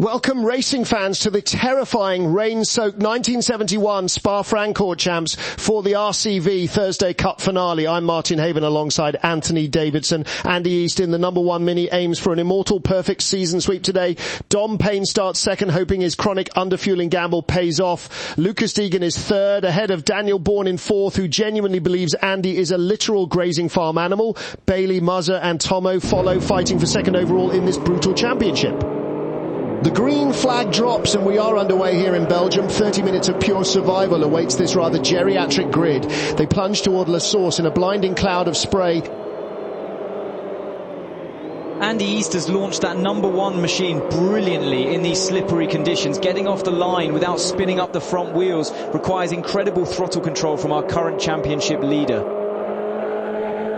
Welcome racing fans to the terrifying rain-soaked 1971 Spa-Francorchamps champs for the RCV Thursday Cup finale. I'm Martin Haven alongside Anthony Davidson. Andy East in the number one Mini aims for an immortal perfect season sweep today. Dom Payne starts second, hoping his chronic underfueling gamble pays off. Lucas Deegan is third, ahead of Daniel Bourne in fourth, who genuinely believes Andy is a literal grazing farm animal. Bailey, Muzzer and Tomo follow, fighting for second overall in this brutal championship. The green flag drops and we are underway here in Belgium. 30 minutes of pure survival awaits this rather geriatric grid. They plunge toward La Source in a blinding cloud of spray. Andy East has launched that number one machine brilliantly in these slippery conditions. Getting off the line without spinning up the front wheels requires incredible throttle control from our current championship leader.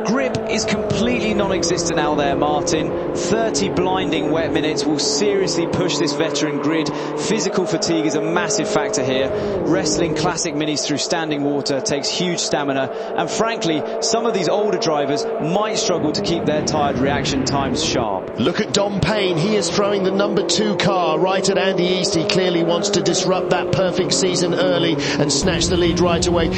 Grip is completely non-existent out there, Martin. 30 blinding wet minutes will seriously push this veteran grid. Physical fatigue is a massive factor here. Wrestling classic minis through standing water takes huge stamina. And frankly, some of these older drivers might struggle to keep their tired reaction times sharp. Look at Dom Payne. He is throwing the number 2 car right at Andy East. He clearly wants to disrupt that perfect season early and snatch the lead right away.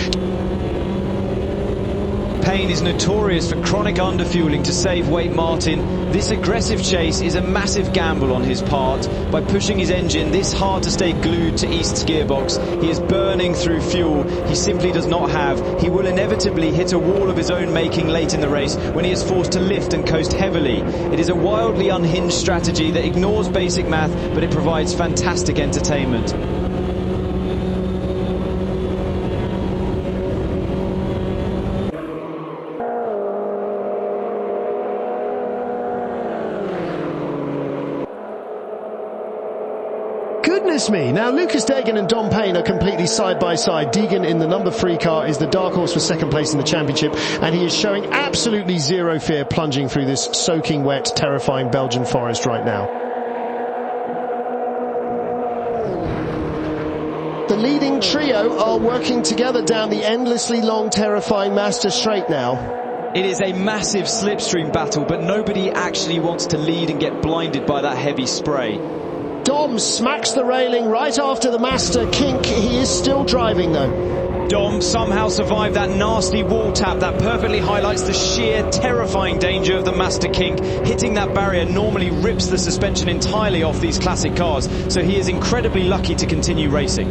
Payne is notorious for chronic underfueling to save weight, Martin. This aggressive chase is a massive gamble on his part. By pushing his engine this hard to stay glued to East's gearbox, he is burning through fuel he simply does not have. He will inevitably hit a wall of his own making late in the race when he is forced to lift and coast heavily. It is a wildly unhinged strategy that ignores basic math, but it provides fantastic entertainment. Goodness me. Now Lucas Deegan and Dom Payne are completely side by side. Deegan in the number 3 car is the dark horse for second place in the championship, and he is showing absolutely zero fear plunging through this soaking wet, terrifying Belgian forest right now. The leading trio are working together down the endlessly long, terrifying Master Straight now. It is a massive slipstream battle, but nobody actually wants to lead and get blinded by that heavy spray. Dom smacks the railing right after the Master kink. He is still driving though. Dom somehow survived that nasty wall tap that perfectly highlights the sheer terrifying danger of the Master kink. Hitting that barrier normally rips the suspension entirely off these classic cars, so he is incredibly lucky to continue racing.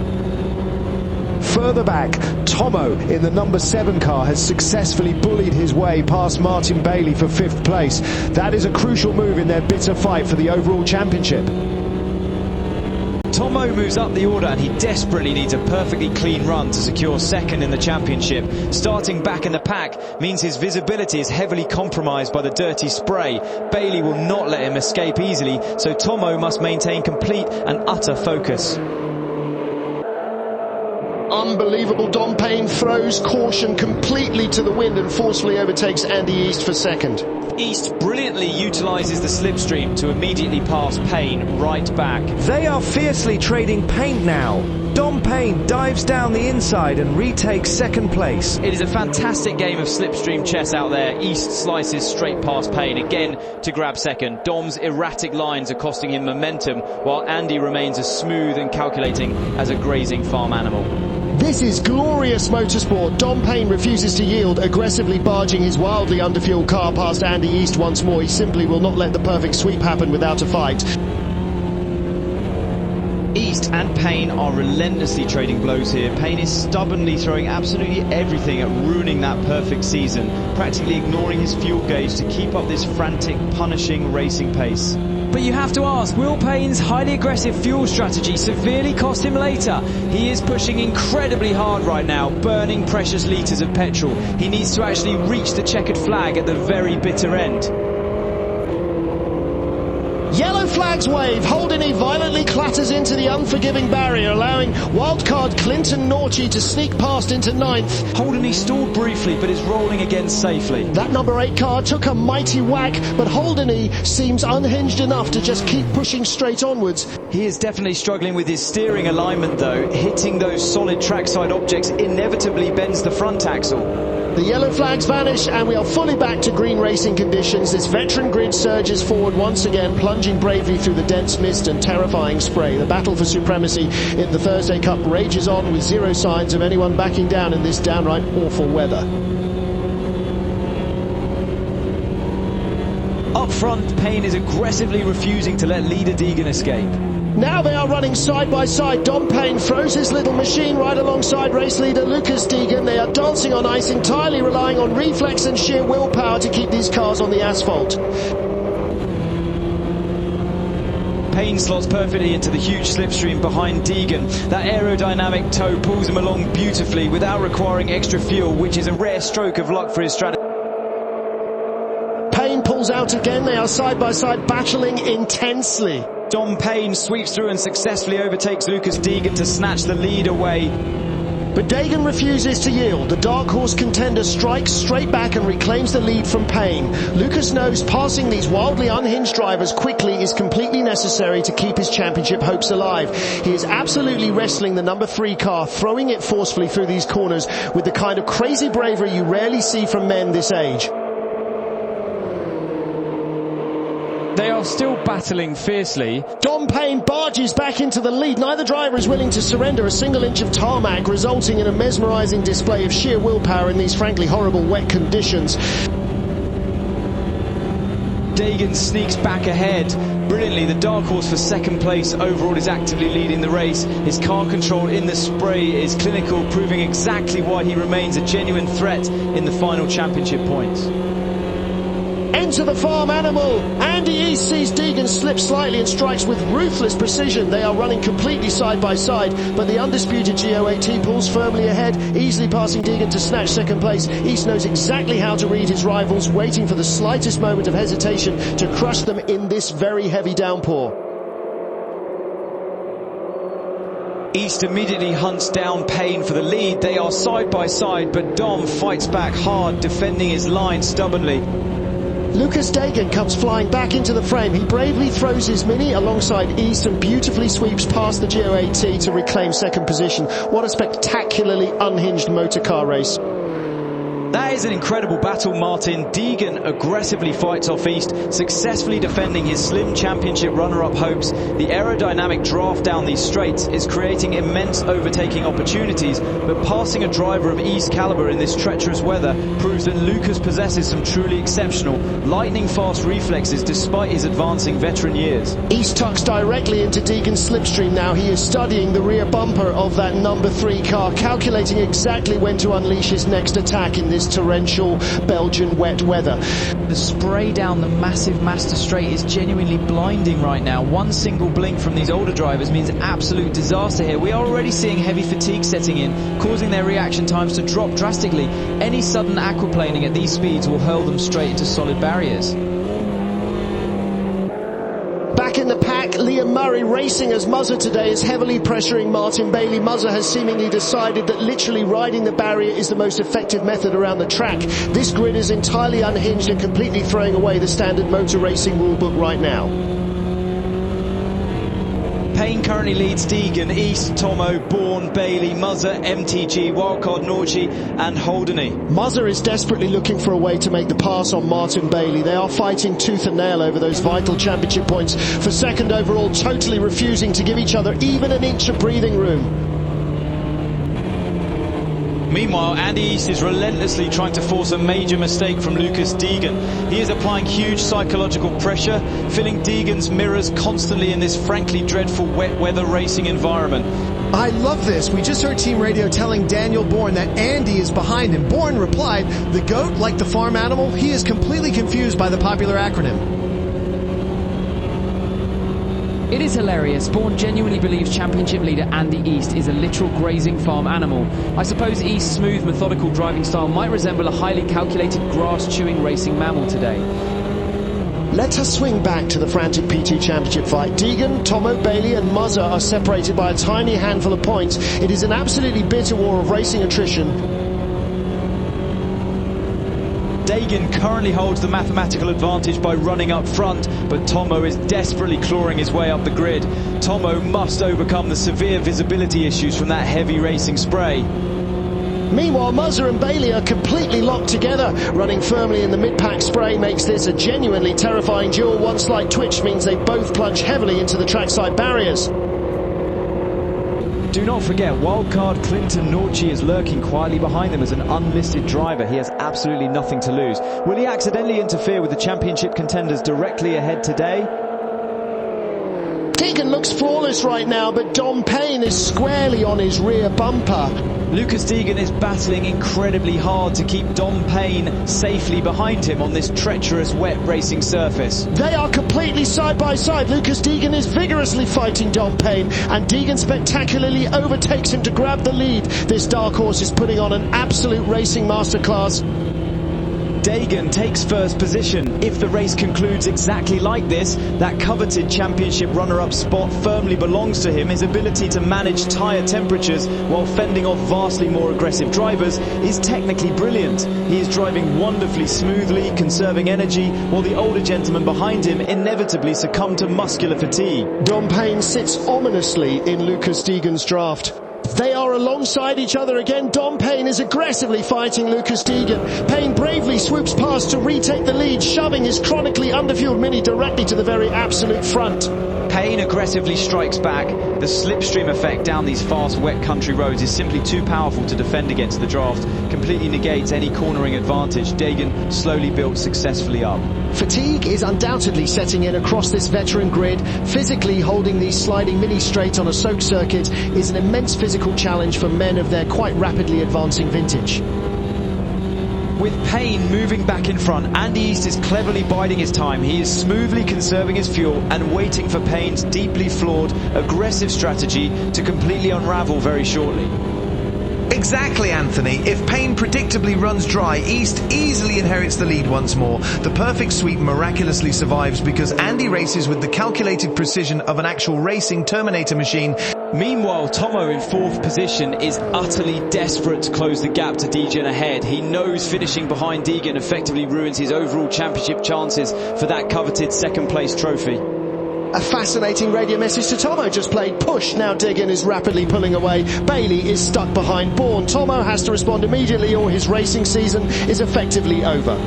Further back, Tomo in the number 7 car has successfully bullied his way past Martin Bailey for 5th place. That is a crucial move in their bitter fight for the overall championship. Tomo moves up the order and he desperately needs a perfectly clean run to secure second in the championship. Starting back in the pack means his visibility is heavily compromised by the dirty spray. Bailey will not let him escape easily, so Tomo must maintain complete and utter focus. Unbelievable. Dom Payne throws caution completely to the wind and forcefully overtakes Andy East for second. East brilliantly utilises the slipstream to immediately pass Payne right back. They are fiercely trading paint now. Dom Payne dives down the inside and retakes second place. It is a fantastic game of slipstream chess out there. East slices straight past Payne again to grab second. Dom's erratic lines are costing him momentum, while Andy remains as smooth and calculating as a grazing farm animal. This is glorious motorsport. Dom Payne refuses to yield, aggressively barging his wildly underfueled car past Andy East once more. He simply will not let the perfect sweep happen without a fight. East and Payne are relentlessly trading blows here. Payne is stubbornly throwing absolutely everything at ruining that perfect season, practically ignoring his fuel gauge to keep up this frantic, punishing racing pace. But you have to ask, will Payne's highly aggressive fuel strategy severely cost him later? He is pushing incredibly hard right now, burning precious litres of petrol. He needs to actually reach the checkered flag at the very bitter end. Yellow flags wave. Holdeny violently clatters into the unforgiving barrier, allowing wildcard Clinton Norchie to sneak past into 9th. Holdeny stalled briefly, but is rolling again safely. That number 8 car took a mighty whack, but Holdeny seems unhinged enough to just keep pushing straight onwards. He is definitely struggling with his steering alignment though. Hitting those solid trackside objects inevitably bends the front axle. The yellow flags vanish and we are fully back to green racing conditions. This veteran grid surges forward once again, plunging bravely through the dense mist and terrifying spray. The battle for supremacy in the Thursday Cup rages on with zero signs of anyone backing down in this downright awful weather. Up front, Payne is aggressively refusing to let leader Deegan escape. Now they are running side by side. Dom Payne throws his little machine right alongside race leader Lucas Deegan. They are dancing on ice, entirely relying on reflex and sheer willpower to keep these cars on the asphalt. Payne slots perfectly into the huge slipstream behind Deegan. That aerodynamic toe pulls him along beautifully without requiring extra fuel, which is a rare stroke of luck for his strategy. Payne pulls out again. They are side by side, battling intensely. Dom Payne sweeps through and successfully overtakes Lucas Deegan to snatch the lead away. But Deegan refuses to yield. The dark horse contender strikes straight back and reclaims the lead from Payne. Lucas knows passing these wildly unhinged drivers quickly is completely necessary to keep his championship hopes alive. He is absolutely wrestling the number 3 car, throwing it forcefully through these corners with the kind of crazy bravery you rarely see from men this age. They are still battling fiercely. Dom Payne barges back into the lead. Neither driver is willing to surrender a single inch of tarmac, resulting in a mesmerizing display of sheer willpower in these frankly horrible wet conditions. Deegan sneaks back ahead. Brilliantly, the dark horse for second place overall is actively leading the race. His car control in the spray is clinical, proving exactly why he remains a genuine threat in the final championship points. Into the farm animal. Andy East sees Deegan slip slightly and strikes with ruthless precision. They are running completely side by side, but the undisputed GO8 pulls firmly ahead, easily passing Deegan to snatch second place. East knows exactly how to read his rivals, waiting for the slightest moment of hesitation to crush them in this very heavy downpour. East immediately hunts down Payne for the lead. They are side by side, but Dom fights back hard, defending his line stubbornly. Lucas Deegan comes flying back into the frame. He bravely throws his Mini alongside East and beautifully sweeps past the GO8 to reclaim second position. What a spectacularly unhinged motor car race. That is an incredible battle, Martin. Deegan aggressively fights off East, successfully defending his slim championship runner-up hopes. The aerodynamic draft down these straights is creating immense overtaking opportunities, but passing a driver of East's caliber in this treacherous weather proves that Lucas possesses some truly exceptional, lightning-fast reflexes despite his advancing veteran years. East tucks directly into Deegan's slipstream now. He is studying the rear bumper of that number 3 car, calculating exactly when to unleash his next attack in this torrential Belgian wet weather. The spray down the massive Master Straight is genuinely blinding right now. One single blink from these older drivers means absolute disaster here. We are already seeing heavy fatigue setting in, causing their reaction times to drop drastically. Any sudden aquaplaning at these speeds will hurl them straight into solid barriers. Back in the pack, Liam Murray racing as Muzzer today is heavily pressuring Martin Bailey. Muzzer has seemingly decided that literally riding the barrier is the most effective method around the track. This grid is entirely unhinged and completely throwing away the standard motor racing rulebook right now. Payne currently leads Deegan, East, Tomo, Bourne, Bailey, Muzzer, MTG, Wildcard Norchi and Holdeny. Muzzer is desperately looking for a way to make the pass on Martin Bailey. They are fighting tooth and nail over those vital championship points for second overall, totally refusing to give each other even an inch of breathing room. Meanwhile, Andy East is relentlessly trying to force a major mistake from Lucas Deegan. He is applying huge psychological pressure, filling Deegan's mirrors constantly in this frankly dreadful wet weather racing environment. I love this. We just heard team radio telling Daniel Bourne that Andy is behind him. Bourne replied, "The goat, like the farm animal, he is completely confused by the popular acronym." It is hilarious. Bourne genuinely believes championship leader Andy East is a literal grazing farm animal. I suppose East's smooth, methodical driving style might resemble a highly calculated, grass-chewing racing mammal today. Let us swing back to the frantic PT Championship fight. Deegan, Tomo, Bailey and Muzzer are separated by a tiny handful of points. It is an absolutely bitter war of racing attrition. Deegan currently holds the mathematical advantage by running up front, but Tomo is desperately clawing his way up the grid. Tomo must overcome the severe visibility issues from that heavy racing spray. Meanwhile, Muzza and Bailey are completely locked together. Running firmly in the mid-pack spray makes this a genuinely terrifying duel. One slight twitch means they both plunge heavily into the trackside barriers. Do not forget, wildcard Clinton Norchi is lurking quietly behind them as an unlisted driver. He has absolutely nothing to lose. Will he accidentally interfere with the championship contenders directly ahead today? Deegan looks flawless right now, but Dom Payne is squarely on his rear bumper. Lucas Deegan is battling incredibly hard to keep Dom Payne safely behind him on this treacherous wet racing surface. They are completely side by side. Lucas Deegan is vigorously fighting Dom Payne, and Deegan spectacularly overtakes him to grab the lead. This dark horse is putting on an absolute racing masterclass. Deegan takes first position. If the race concludes exactly like this, that coveted championship runner-up spot firmly belongs to him. His ability to manage tyre temperatures while fending off vastly more aggressive drivers is technically brilliant. He is driving wonderfully smoothly, conserving energy, while the older gentleman behind him inevitably succumb to muscular fatigue. Dom Payne sits ominously in Lucas Deegan's draft. They are alongside each other again. Dom Payne is aggressively fighting Lucas Deegan. Payne bravely swoops past to retake the lead, shoving his chronically underfueled Mini directly to the very absolute front. Payne aggressively strikes back. The slipstream effect down these fast, wet country roads is simply too powerful to defend against the draft. Completely negates any cornering advantage. Deegan slowly built successfully up. Fatigue is undoubtedly setting in across this veteran grid. Physically holding these sliding mini straights on a soak circuit is an immense physical challenge for men of their quite rapidly advancing vintage. With Payne moving back in front, Andy East is cleverly biding his time. He is smoothly conserving his fuel and waiting for Payne's deeply flawed, aggressive strategy to completely unravel very shortly. Exactly, Anthony. If Payne predictably runs dry, East easily inherits the lead once more. The perfect sweep miraculously survives because Andy races with the calculated precision of an actual racing Terminator machine. Meanwhile, Tomo in fourth position is utterly desperate to close the gap to Deegan ahead. He knows finishing behind Deegan effectively ruins his overall championship chances for that coveted second place trophy. A fascinating radio message to Tomo just played. Push, now Deegan is rapidly pulling away. Bailey is stuck behind Bourne. Tomo has to respond immediately or his racing season is effectively over.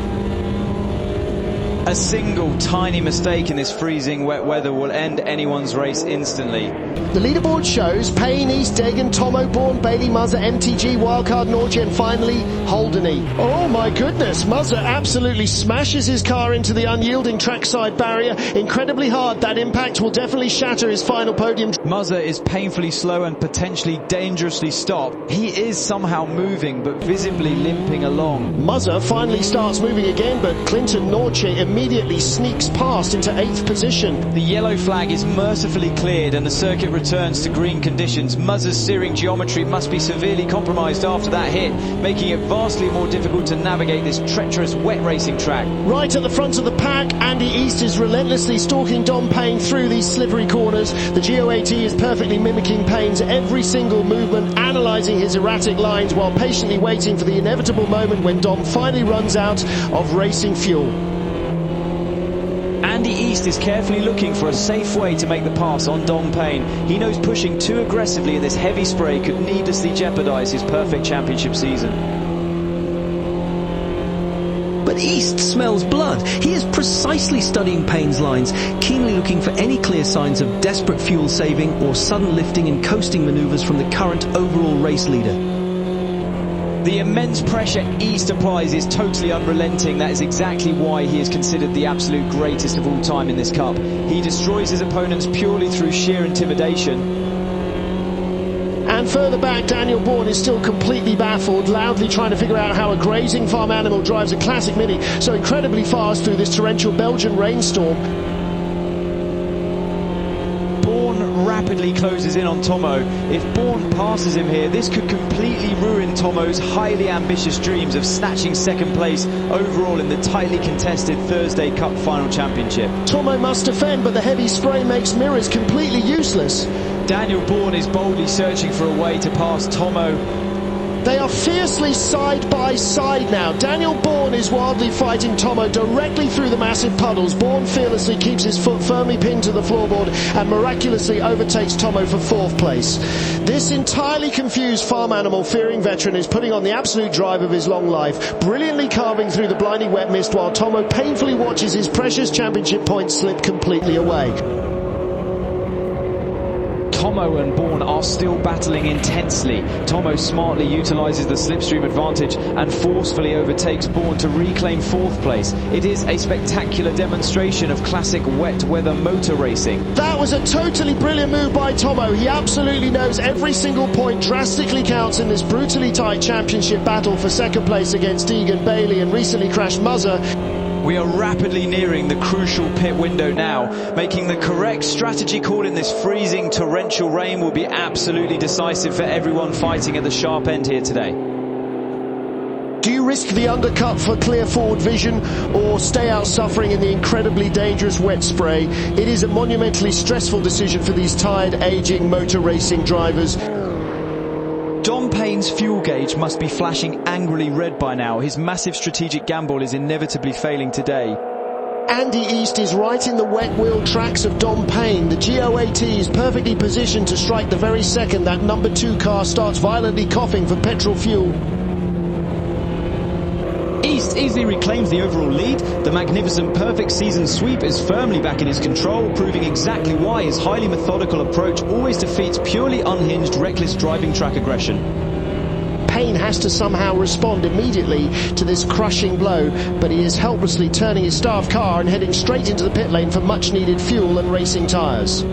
A single tiny mistake in this freezing wet weather will end anyone's race instantly. The leaderboard shows Payne, East, Deegan, Tomo, Bourne, Bailey, Muzza, MTG, Wildcard, Norchi, and finally Holdeny. Oh my goodness, Muzza absolutely smashes his car into the unyielding trackside barrier. Incredibly hard, that impact will definitely shatter his final podium. Muzza is painfully slow and potentially dangerously stopped. He is somehow moving but visibly limping along. Muzza finally starts moving again, but Clinton Norchi immediately sneaks past into 8th position. The yellow flag is mercifully cleared and the circuit returns to green conditions. Muzza's steering geometry must be severely compromised after that hit, making it vastly more difficult to navigate this treacherous wet racing track. Right at the front of the pack, Andy East is relentlessly stalking Dom Payne through these slivery corners. The GOAT is perfectly mimicking Payne's every single movement, analysing his erratic lines while patiently waiting for the inevitable moment when Dom finally runs out of racing fuel. Andy East is carefully looking for a safe way to make the pass on Dom Payne. He knows pushing too aggressively in this heavy spray could needlessly jeopardise his perfect championship season. But East smells blood. He is precisely studying Payne's lines, keenly looking for any clear signs of desperate fuel saving or sudden lifting and coasting manoeuvres from the current overall race leader. The immense pressure East applies is totally unrelenting. That is exactly why he is considered the absolute greatest of all time in this cup. He destroys his opponents purely through sheer intimidation. And further back, Daniel Bourne is still completely baffled, loudly trying to figure out how a grazing farm animal drives a classic Mini so incredibly fast through this torrential Belgian rainstorm. Rapidly closes in on Tomo. If Bourne passes him here, this could completely ruin Tomo's highly ambitious dreams of snatching second place overall in the tightly contested Thursday Cup Final Championship. Tomo must defend, but the heavy spray makes mirrors completely useless. Daniel Bourne is boldly searching for a way to pass Tomo. They are fiercely side by side now. Daniel Bourne is wildly fighting Tomo directly through the massive puddles. Bourne fearlessly keeps his foot firmly pinned to the floorboard and miraculously overtakes Tomo for 4th place. This entirely confused farm animal fearing veteran is putting on the absolute drive of his long life, brilliantly carving through the blinding wet mist while Tomo painfully watches his precious championship points slip completely away. Tomo and Bourne are still battling intensely. Tomo smartly utilises the slipstream advantage and forcefully overtakes Bourne to reclaim 4th place. It is a spectacular demonstration of classic wet weather motor racing. That was a totally brilliant move by Tomo. He absolutely knows every single point drastically counts in this brutally tight championship battle for 2nd place against Deegan, Bailey and recently crashed Muzzer. We are rapidly nearing the crucial pit window now. Making the correct strategy call in this freezing torrential rain will be absolutely decisive for everyone fighting at the sharp end here today. Do you risk the undercut for clear forward vision or stay out suffering in the incredibly dangerous wet spray? It is a monumentally stressful decision for these tired, aging motor racing drivers. Dom Payne's fuel gauge must be flashing angrily red by now. His massive strategic gamble is inevitably failing today. Andy East is right in the wet wheel tracks of Dom Payne. The GOAT is perfectly positioned to strike the very second that number 2 car starts violently coughing for petrol fuel. East easily reclaims the overall lead. The magnificent perfect season sweep is firmly back in his control, proving exactly why his highly methodical approach always defeats purely unhinged, reckless driving track aggression. Payne has to somehow respond immediately to this crushing blow, but he is helplessly turning his staff car and heading straight into the pit lane for much needed fuel and racing tyres.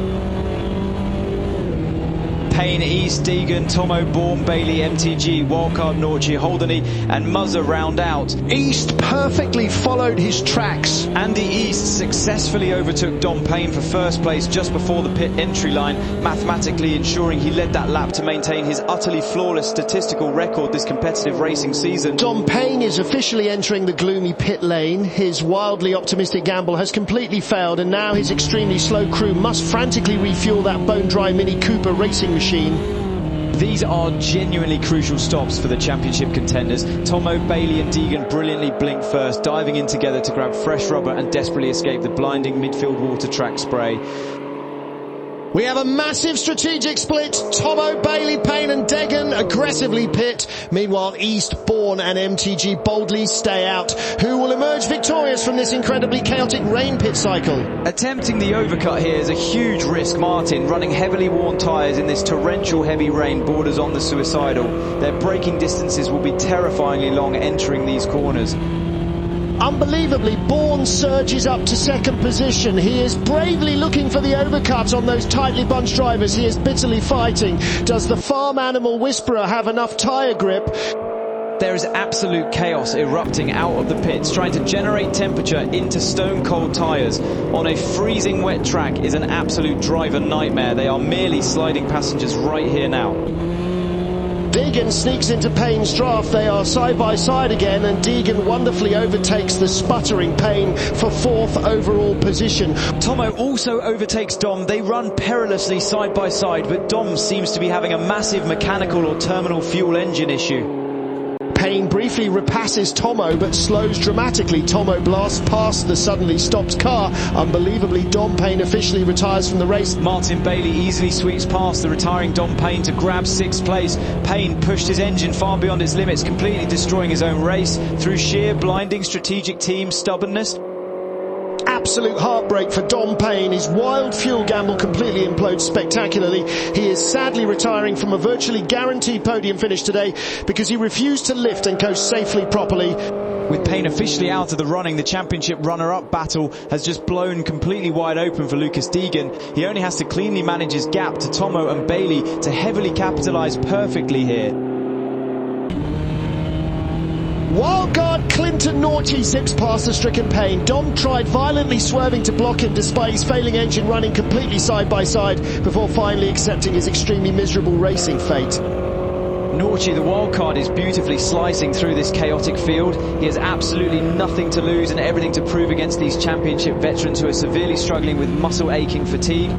Payne, East, Deegan, Tomo, Bourne, Bailey, MTG, Wildcard, Norchi, Holdeny and Muzzer round out. East perfectly followed his tracks. Andy East successfully overtook Dom Payne for 1st place just before the pit entry line, mathematically ensuring he led that lap to maintain his utterly flawless statistical record this competitive racing season. Dom Payne is officially entering the gloomy pit lane. His wildly optimistic gamble has completely failed, and now his extremely slow crew must frantically refuel that bone-dry Mini Cooper racing machine. These are genuinely crucial stops for the championship contenders. Tomo, Bailey and Deegan brilliantly blink first, diving in together to grab fresh rubber and desperately escape the blinding midfield water track spray. We have a massive strategic split. Tomo, Bailey, Payne and Deegan aggressively pit. Meanwhile, East, Bourne and MTG boldly stay out. Who will emerge victorious from this incredibly chaotic rain pit cycle? Attempting the overcut here is a huge risk. Martin, running heavily worn tyres in this torrential heavy rain, borders on the suicidal. Their braking distances will be terrifyingly long entering these corners. Unbelievably, Bourne surges up to 2nd position. He is bravely looking for the overcuts on those tightly bunched drivers. He is bitterly fighting. Does the farm animal whisperer have enough tyre grip? There is absolute chaos erupting out of the pits, trying to generate temperature into stone cold tyres on a freezing wet track is an absolute driver nightmare. They are merely sliding passengers right here now. Deegan sneaks into Payne's draft. They are side by side again, and Deegan wonderfully overtakes the sputtering Payne for 4th overall position. Tomo also overtakes Dom. They run perilously side by side, but Dom seems to be having a massive mechanical or terminal fuel engine issue. Payne briefly repasses Tomo but slows dramatically. Tomo blasts past the suddenly stopped car. Unbelievably, Dom Payne officially retires from the race. Martin Bailey easily sweeps past the retiring Dom Payne to grab 6th place. Payne pushed his engine far beyond its limits, completely destroying his own race through sheer blinding strategic team stubbornness. Absolute heartbreak for Dom Payne. His wild fuel gamble completely implodes spectacularly. He is sadly retiring from a virtually guaranteed podium finish today because he refused to lift and coast safely properly. With Payne officially out of the running, the championship runner-up battle has just blown completely wide open for Lucas Deegan. He only has to cleanly manage his gap to Tomo and Bailey to heavily capitalise perfectly here. Wildcard Clinton Norchi zips past the stricken Payne. Dom tried violently swerving to block him despite his failing engine running completely side by side before finally accepting his extremely miserable racing fate. Norchi, the wildcard, is beautifully slicing through this chaotic field. He has absolutely nothing to lose and everything to prove against these championship veterans who are severely struggling with muscle aching fatigue.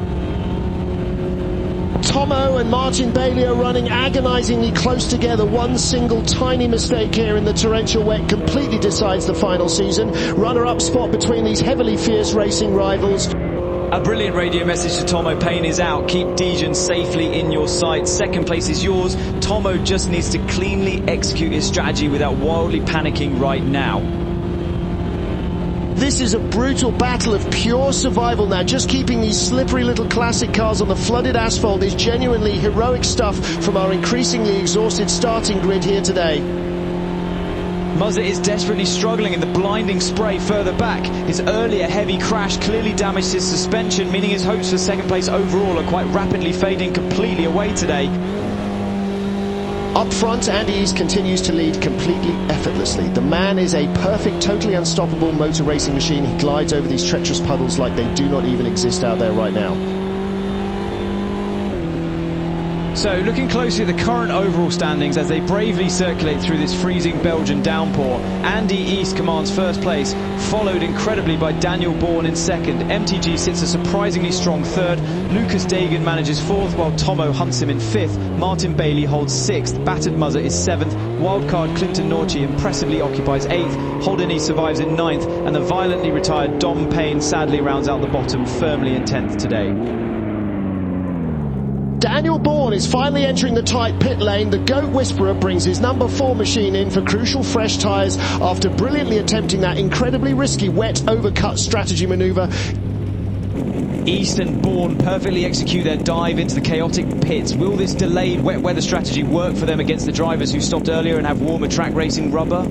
Tomo and Martin Bailey are running agonizingly close together. One single tiny mistake here in the torrential wet completely decides the final season. Runner-up spot between these heavily fierce racing rivals. A brilliant radio message to Tomo. Payne is out. Keep Degen safely in your sight. Second place is yours. Tomo just needs to cleanly execute his strategy without wildly panicking right now. This is a brutal battle of pure survival now. Just keeping these slippery little classic cars on the flooded asphalt is genuinely heroic stuff from our increasingly exhausted starting grid here today. Muzza is desperately struggling in the blinding spray further back. His earlier heavy crash clearly damaged his suspension, meaning his hopes for second place overall are quite rapidly fading completely away today. Up front, Andy East continues to lead completely effortlessly. The man is a perfect, totally unstoppable motor racing machine. He glides over these treacherous puddles like they do not even exist out there right now. So, looking closely at the current overall standings as they bravely circulate through this freezing Belgian downpour, Andy East commands first place, followed incredibly by Daniel Bourne in second. MTG sits a surprisingly strong third. Lucas Degen manages fourth, while Tomo hunts him in fifth. Martin Bailey holds sixth. Battered Muzza is seventh. Wildcard Clinton Norchi impressively occupies eighth. Holden East survives in ninth, and the violently retired Dom Payne sadly rounds out the bottom, firmly in 10th today. Daniel Bourne is finally entering the tight pit lane. The Goat Whisperer brings his number 4 machine in for crucial fresh tyres after brilliantly attempting that incredibly risky wet overcut strategy manoeuvre. East and Bourne perfectly execute their dive into the chaotic pits. Will this delayed wet weather strategy work for them against the drivers who stopped earlier and have warmer track racing rubber?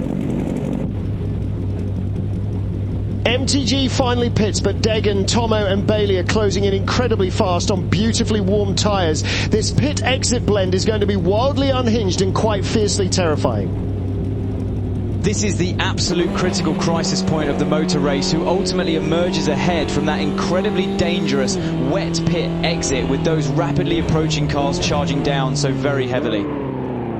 MTG finally pits, but Degen, Tomo and Bailey are closing in incredibly fast on beautifully warm tyres. This pit exit blend is going to be wildly unhinged and quite fiercely terrifying. This is the absolute critical crisis point of the motor race, who ultimately emerges ahead from that incredibly dangerous wet pit exit with those rapidly approaching cars charging down so very heavily.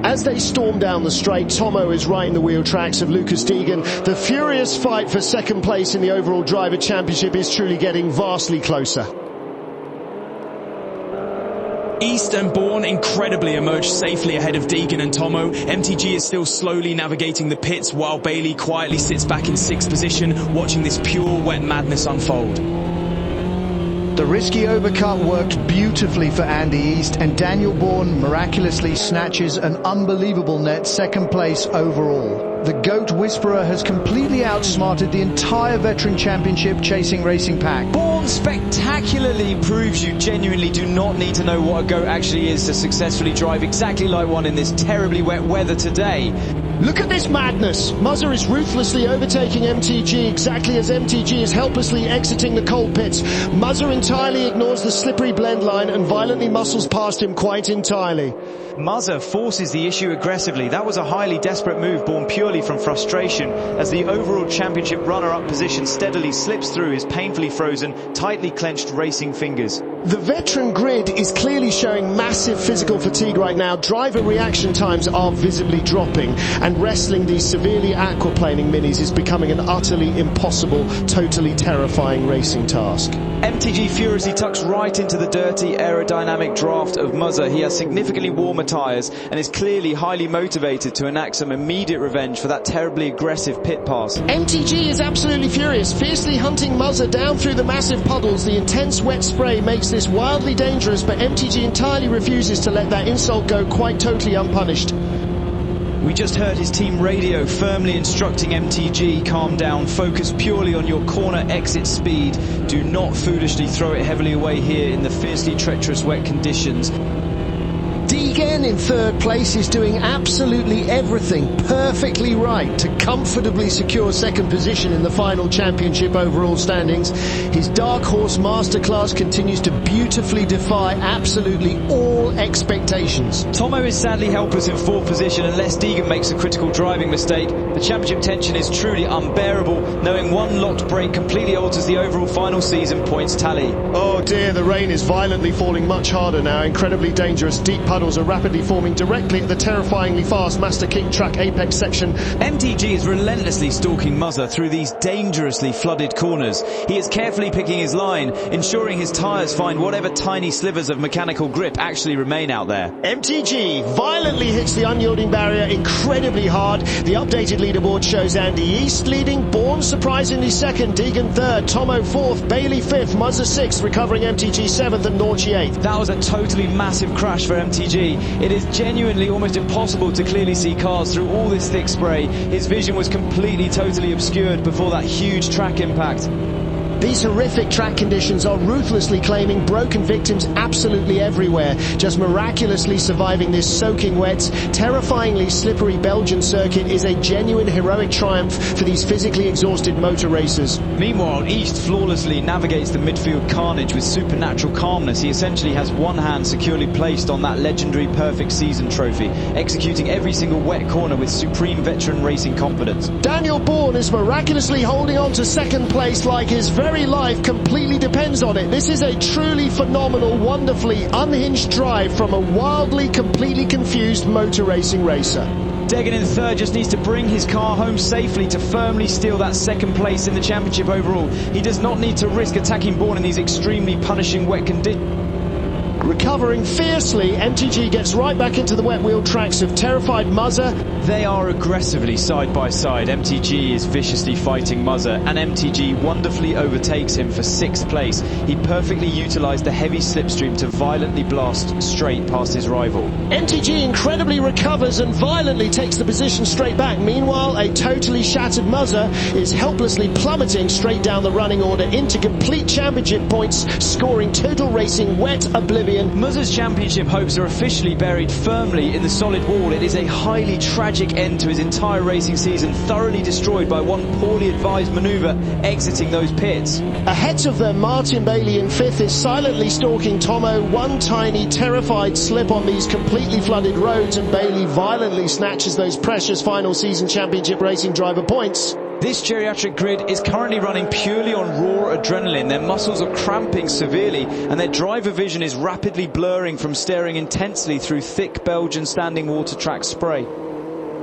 As they storm down the straight, Tomo is right in the wheel tracks of Lucas Degen. The furious fight for second place in the overall driver championship is truly getting vastly closer. East and Bourne incredibly emerged safely ahead of Degen and Tomo. MTG is still slowly navigating the pits while Bailey quietly sits back in 6th position, watching this pure wet madness unfold. The risky overcut worked beautifully for Andy East, and Daniel Bourne miraculously snatches an unbelievable net second place overall. The Goat Whisperer has completely outsmarted the entire veteran championship chasing racing pack. Bourne spectacularly proves you genuinely do not need to know what a goat actually is to successfully drive exactly like one in this terribly wet weather today. Look at this madness! Muzza is ruthlessly overtaking MTG exactly as MTG is helplessly exiting the cold pits. Muzza entirely ignores the slippery blend line and violently muscles past him quite entirely. Muzza forces the issue aggressively. That was a highly desperate move born purely from frustration as the overall championship runner-up position steadily slips through his painfully frozen, tightly clenched racing fingers. The veteran grid is clearly showing massive physical fatigue right now. Driver reaction times are visibly dropping, and wrestling these severely aquaplaning minis is becoming an utterly impossible, totally terrifying racing task. MTG furiously tucks right into the dirty aerodynamic draft of Muzza. He has significantly warmer tyres and is clearly highly motivated to enact some immediate revenge for that terribly aggressive pit pass. MTG is absolutely furious, fiercely hunting Muzza down through the massive puddles. The intense wet spray makes this wildly dangerous, but MTG entirely refuses to let that insult go quite totally unpunished. We just heard his team radio firmly instructing MTG, calm down, focus purely on your corner exit speed. Do not foolishly throw it heavily away here in the fiercely treacherous wet conditions. Degen in third place is doing absolutely everything perfectly right to comfortably secure second position in the final championship overall standings. His Dark Horse Masterclass continues to beautifully defy absolutely all expectations. Tomo is sadly helpless in fourth position unless Degen makes a critical driving mistake. The championship tension is truly unbearable, knowing one locked break completely alters the overall final season points tally. Oh dear, the rain is violently falling much harder now. Incredibly dangerous deep puddles puddles are rapidly forming directly at the terrifyingly fast Master King Track apex section. MTG is relentlessly stalking Muzza through these dangerously flooded corners. He is carefully picking his line, ensuring his tyres find whatever tiny slivers of mechanical grip actually remain out there. MTG violently hits the unyielding barrier incredibly hard. The updated leaderboard shows Andy East leading, Bourne surprisingly second, Deegan third, Tomo fourth, Bailey fifth, Muzza sixth, recovering MTG seventh and Norchi eighth. That was a totally massive crash for MTG. It is genuinely almost impossible to clearly see cars through all this thick spray. His vision was completely, totally obscured before that huge track impact. These horrific track conditions are ruthlessly claiming broken victims absolutely everywhere, just miraculously surviving this soaking wet, terrifyingly slippery Belgian circuit is a genuine heroic triumph for these physically exhausted motor racers. Meanwhile, East flawlessly navigates the midfield carnage with supernatural calmness. He essentially has one hand securely placed on that legendary perfect season trophy, executing every single wet corner with supreme veteran racing confidence. Daniel Bourne is miraculously holding on to second place like his very life completely depends on it. This is a truly phenomenal, wonderfully unhinged drive from a wildly, completely confused motor racing racer. Degen in third just needs to bring his car home safely to firmly steal that second place in the championship overall. He does not need to risk attacking Bourne in these extremely punishing wet conditions. Recovering fiercely, MTG gets right back into the wet wheel tracks of terrified Muzza. They are aggressively side by side. MTG is viciously fighting Muzza, and MTG wonderfully overtakes him for sixth place. He perfectly utilised the heavy slipstream to violently blast straight past his rival. MTG incredibly recovers and violently takes the position straight back. Meanwhile, a totally shattered Muzza is helplessly plummeting straight down the running order into complete championship points, scoring total racing wet oblivion. Muzza's championship hopes are officially buried firmly in the solid wall. It is a highly tragic end to his entire racing season, thoroughly destroyed by one poorly advised manoeuvre exiting those pits. Ahead of them, Martin Bailey in fifth is silently stalking Tomo. One tiny, terrified slip on these completely flooded roads, and Bailey violently snatches those precious final season championship racing driver points. This geriatric grid is currently running purely on raw adrenaline. Their muscles are cramping severely and their driver vision is rapidly blurring from staring intensely through thick Belgian standing water track spray.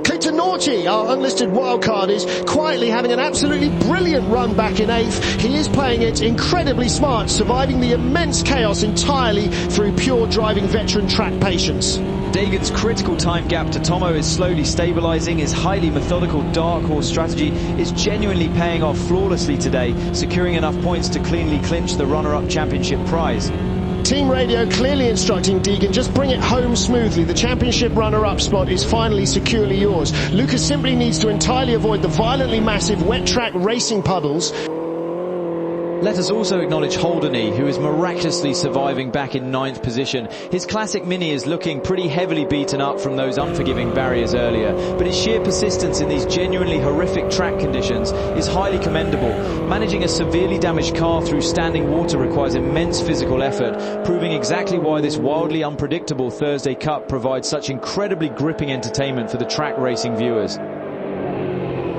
Clinton Norchi, our unlisted wildcard, is quietly having an absolutely brilliant run back in eighth. He is playing it incredibly smart, surviving the immense chaos entirely through pure driving veteran track patience. Degen's critical time gap to Tomo is slowly stabilising. His highly methodical dark horse strategy is genuinely paying off flawlessly today, securing enough points to cleanly clinch the runner-up championship prize. Team radio clearly instructing Deegan, just bring it home smoothly. The championship runner-up spot is finally securely yours. Lucas simply needs to entirely avoid the violently massive wet track racing puddles. Let us also acknowledge Holderney, who is miraculously surviving back in 9th position. His classic Mini is looking pretty heavily beaten up from those unforgiving barriers earlier, but his sheer persistence in these genuinely horrific track conditions is highly commendable. Managing a severely damaged car through standing water requires immense physical effort, proving exactly why this wildly unpredictable Thursday Cup provides such incredibly gripping entertainment for the track racing viewers.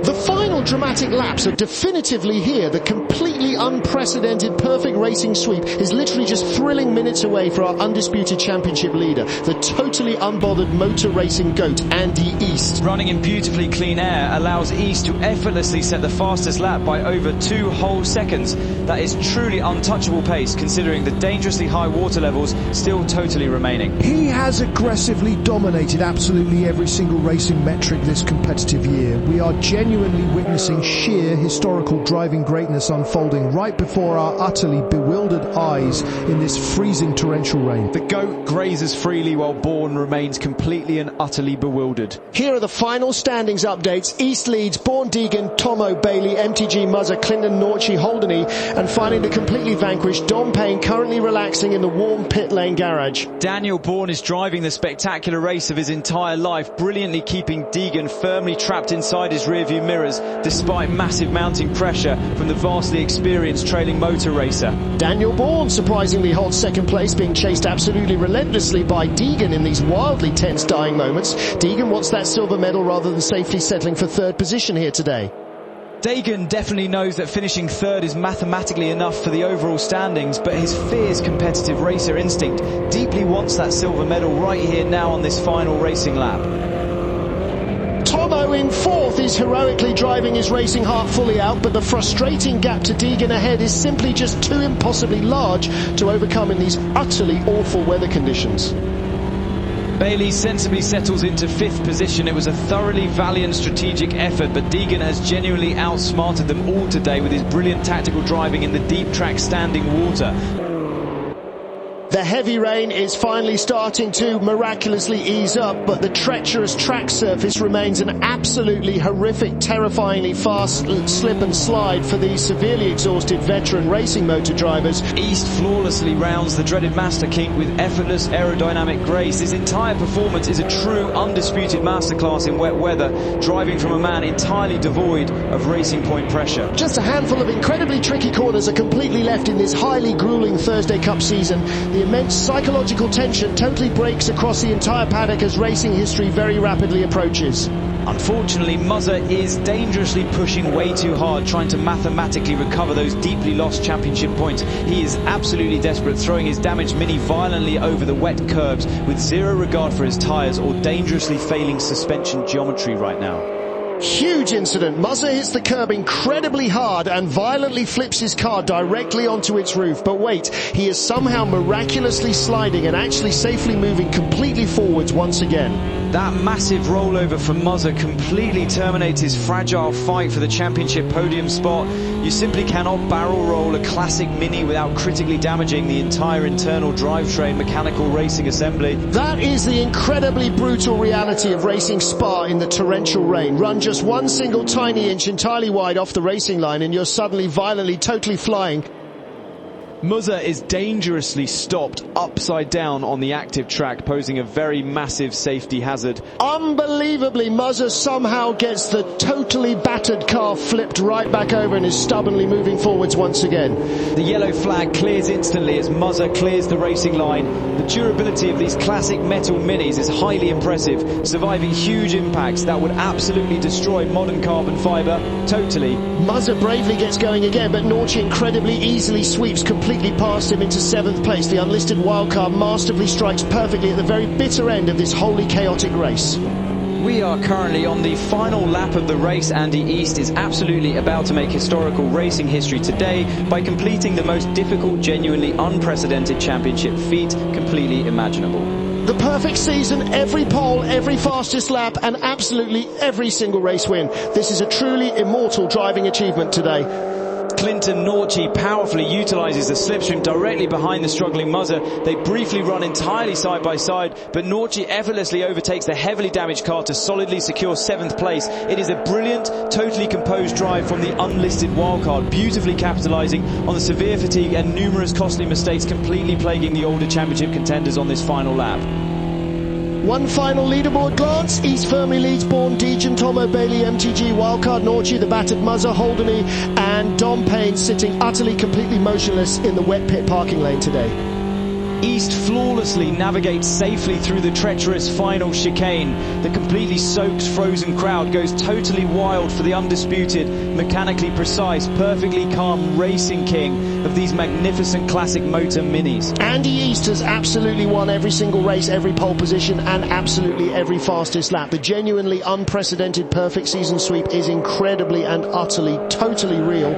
The final dramatic laps are definitively here. The completely unprecedented perfect racing sweep is literally just thrilling minutes away for our undisputed championship leader, the totally unbothered motor racing goat, Andy East. Running in beautifully clean air allows East to effortlessly set the fastest lap by over 2 whole seconds. That is truly untouchable pace, considering the dangerously high water levels still totally remaining. He has aggressively dominated absolutely every single racing metric this competitive year. We are genuinely witnessing sheer historical driving greatness unfolding right before our utterly bewildered eyes in this freezing torrential rain. The GOAT grazes freely while Bourne remains completely and utterly bewildered. Here are the final standings updates. East leads Bourne, Deegan, Tomo, Bailey, MTG, Muzza, Clinton, Norchi, Holderney, and finally the completely vanquished Dom Payne currently relaxing in the warm pit lane garage. Daniel Bourne is driving the spectacular race of his entire life, brilliantly keeping Deegan firmly trapped inside his rearview mirrors despite massive mounting pressure from the vastly experienced trailing motor racer. Daniel Bourne surprisingly holds second place, being chased absolutely relentlessly by Deegan in these wildly tense dying moments. Deegan wants that silver medal rather than safely settling for third position here today. Dagan definitely knows that finishing third is mathematically enough for the overall standings, but his fierce competitive racer instinct deeply wants that silver medal right here now on this final racing lap. Tomo in fourth is heroically driving his racing heart fully out, but the frustrating gap to Deegan ahead is simply just too impossibly large to overcome in these utterly awful weather conditions. Bailey sensibly settles into fifth position. It was a thoroughly valiant strategic effort, but Deegan has genuinely outsmarted them all today with his brilliant tactical driving in the deep track standing water. The heavy rain is finally starting to miraculously ease up, but the treacherous track surface remains an absolutely horrific, terrifyingly fast slip and slide for these severely exhausted veteran racing motor drivers. East flawlessly rounds the dreaded Master Kink with effortless aerodynamic grace. His entire performance is a true undisputed masterclass in wet weather, driving from a man entirely devoid of racing point pressure. Just a handful of incredibly tricky corners are completely left in this highly grueling Thursday Cup season. The immense psychological tension totally breaks across the entire paddock as racing history very rapidly approaches. Unfortunately, Muzzer is dangerously pushing way too hard, trying to mathematically recover those deeply lost championship points. He is absolutely desperate, throwing his damaged Mini violently over the wet curbs with zero regard for his tyres or dangerously failing suspension geometry right now. Huge incident. Muzzer hits the curb incredibly hard and violently flips his car directly onto its roof. But wait, he is somehow miraculously sliding and actually safely moving completely forwards once again. That massive rollover from Muzzer completely terminates his fragile fight for the championship podium spot. You simply cannot barrel roll a classic Mini without critically damaging the entire internal drivetrain mechanical racing assembly. That is the incredibly brutal reality of racing Spa in the torrential rain. Run just one single tiny inch entirely wide off the racing line and you're suddenly violently totally flying. Muzzer is dangerously stopped upside down on the active track, posing a very massive safety hazard. Unbelievably, Muzzer somehow gets the totally battered car flipped right back over and is stubbornly moving forwards once again. The yellow flag clears instantly as Muzzer clears the racing line. The durability of these classic metal Minis is highly impressive, surviving huge impacts that would absolutely destroy modern carbon fibre. Totally. Muzzer bravely gets going again, but Norci incredibly easily sweeps completely past him into 7th place. The unlisted wildcard masterfully strikes perfectly at the very bitter end of this wholly chaotic race. We are currently on the final lap of the race. Andy East is absolutely about to make historical racing history today by completing the most difficult, genuinely unprecedented championship feat completely imaginable. The perfect season, every pole, every fastest lap, and absolutely every single race win. This is a truly immortal driving achievement today. Clinton Norci powerfully utilises the slipstream directly behind the struggling Muzzer. They briefly run entirely side by side, but Norci effortlessly overtakes the heavily damaged car to solidly secure 7th place. It is a brilliant, totally composed drive from the unlisted wildcard, beautifully capitalising on the severe fatigue and numerous costly mistakes completely plaguing the older championship contenders on this final lap. One final leaderboard glance. East firmly leads Bourne, Deegan, Tomo, Bailey, MTG, Wildcard, Norci, the battered Muzzer, Holdeny and Dom Payne sitting utterly completely motionless in the wet pit parking lane today. East flawlessly navigates safely through the treacherous final chicane. The completely soaked, frozen crowd goes totally wild for the undisputed, mechanically precise, perfectly calm racing king of these magnificent classic motor Minis. Andy East has absolutely won every single race, every pole position and absolutely every fastest lap. The genuinely unprecedented perfect season sweep is incredibly and utterly, totally real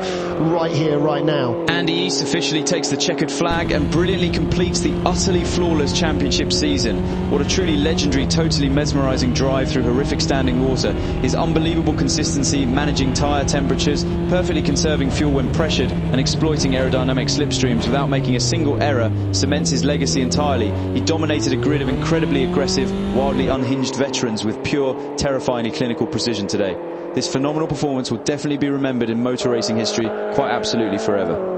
right here, right now. Andy East officially takes the checkered flag and brilliantly completes the utterly flawless championship season. What a truly legendary, totally mesmerising drive through horrific standing water. His unbelievable consistency, managing tyre temperatures, perfectly conserving fuel when pressured and exploiting aerodynamic slipstreams without making a single error cements his legacy entirely. He dominated a grid of incredibly aggressive, wildly unhinged veterans with pure, terrifyingly clinical precision today. This phenomenal performance will definitely be remembered in motor racing history, quite absolutely forever.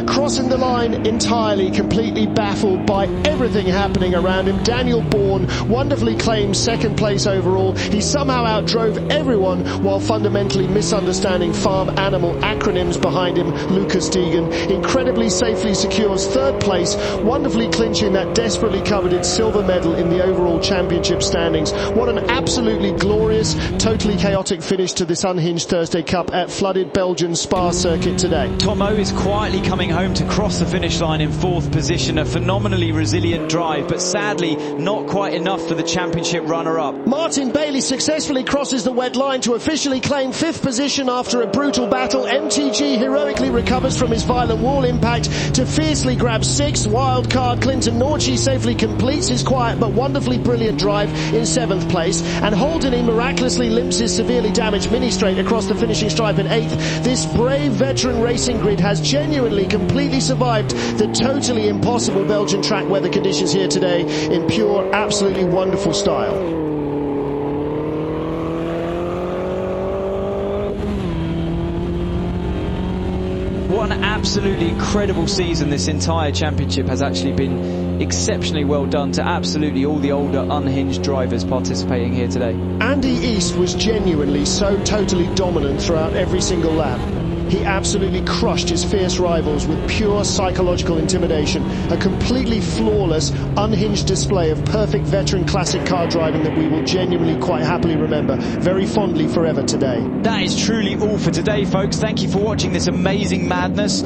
crossing the line entirely, completely baffled by everything happening around him. Daniel Bourne wonderfully claims second place overall. He somehow outdrove everyone while fundamentally misunderstanding farm animal acronyms behind him. Lucas Deegan incredibly safely secures third place, wonderfully clinching that desperately coveted silver medal in the overall championship standings. What an absolutely glorious, totally chaotic finish to this unhinged Thursday Cup at flooded Belgian Spa circuit today. Tomo is quietly coming home to cross the finish line in fourth position. A phenomenally resilient drive, but sadly not quite enough for the championship runner-up. Martin Bailey successfully crosses the wet line to officially claim fifth position after a brutal battle. MTG heroically recovers from his violent wall impact to fiercely grab sixth. Wildcard Clinton Norchi safely completes his quiet but wonderfully brilliant drive in seventh place, and Haldane miraculously limps his severely damaged mini straight across the finishing stripe in eighth. This brave veteran racing grid has genuinely completely survived the totally impossible Belgian track weather conditions here today in pure, absolutely wonderful style. What an absolutely incredible season this entire championship has actually been. Exceptionally well done to absolutely all the older unhinged drivers participating here today. Andy East was genuinely so totally dominant throughout every single lap. He absolutely crushed his fierce rivals with pure psychological intimidation. A completely flawless, unhinged display of perfect veteran classic car driving that we will genuinely quite happily remember very fondly forever today. That is truly all for today, folks. Thank you for watching this amazing madness.